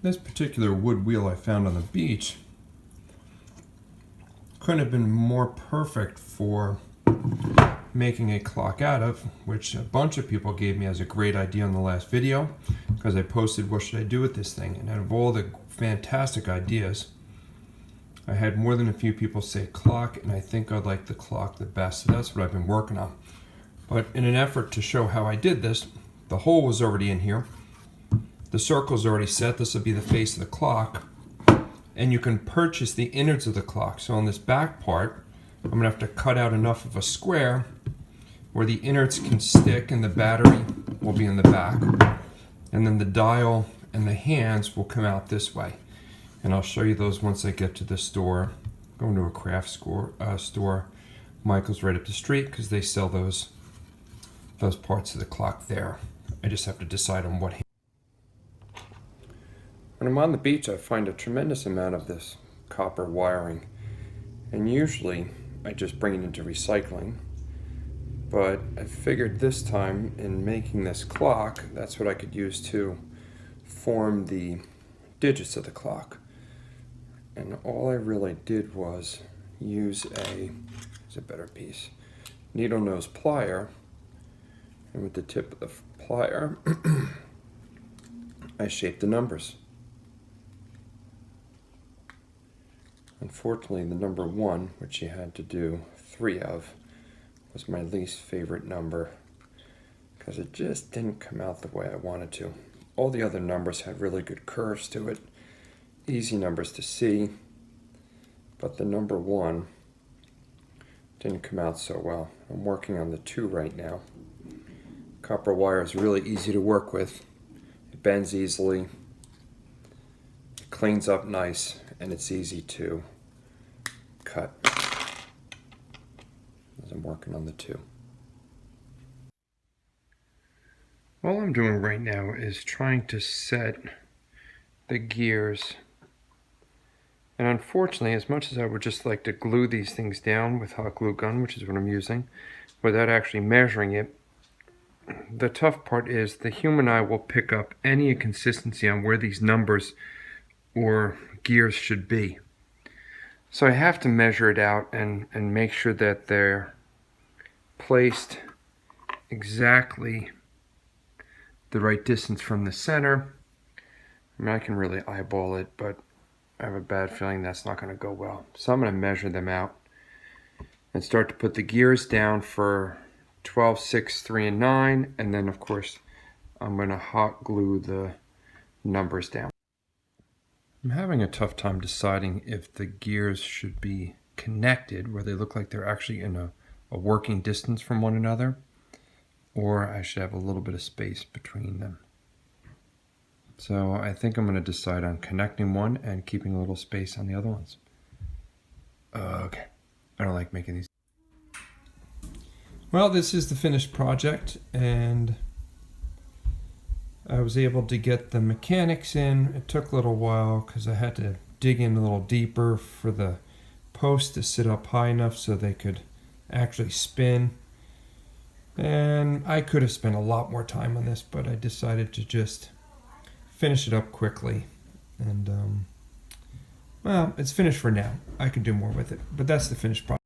This particular wood wheel I found on the beach couldn't have been more perfect for making a clock out of, which a bunch of people gave me as a great idea on the last video, because I posted what should I do with this thing, and out of all the fantastic ideas, I had more than a few people say clock, and I think I'd like the clock the best, so that's what I've been working on. But in an effort to show how I did this, the hole was already in here, the circle's already set, this will be the face of the clock, and you can purchase the innards of the clock. So on this back part, I'm going to have to cut out enough of a square where the innards can stick and the battery will be in the back. And then the dial and the hands will come out this way. And I'll show you those once I get to the store. I'm going to a craft store. Michael's right up the street because they sell those parts of the clock there. I just have to decide on what hand. When I'm on the beach, I find a tremendous amount of this copper wiring. And usually I just bring it into recycling. But I figured this time in making this clock, that's what I could use to form the digits of the clock. And all I really did was use here's a better piece, needle nose plier, and with the tip of the plier, I shaped the numbers. Unfortunately, the number 1, which you had to do 3 of, was my least favorite number because it just didn't come out the way I wanted to. All the other numbers had really good curves to it, easy numbers to see, but the number 1 didn't come out so well. I'm working on the 2 right now. Copper wire is really easy to work with. It bends easily, it cleans up nice, and it's easy to cut as I'm working on the 2. All I'm doing right now is trying to set the gears, and unfortunately, as much as I would just like to glue these things down with hot glue gun, which is what I'm using, without actually measuring it, the tough part is the human eye will pick up any inconsistency on where these numbers or gears should be. So I have to measure it out and make sure that they're placed exactly the right distance from the center. I mean, I can really eyeball it, but I have a bad feeling that's not going to go well. So I'm going to measure them out and start to put the gears down for 12, 6, 3, and 9, and then of course I'm going to hot glue the numbers down. I'm having a tough time deciding if the gears should be connected where they look like they're actually in a working distance from one another, or I should have a little bit of space between them. So I think I'm going to decide on connecting one and keeping a little space on the other ones. Okay, I don't like making these. Well, this is the finished project, and I was able to get the mechanics in. It took a little while because I had to dig in a little deeper for the posts to sit up high enough so they could actually spin. And I could have spent a lot more time on this, but I decided to just finish it up quickly. And well, it's finished for now. I could do more with it, but that's the finished project.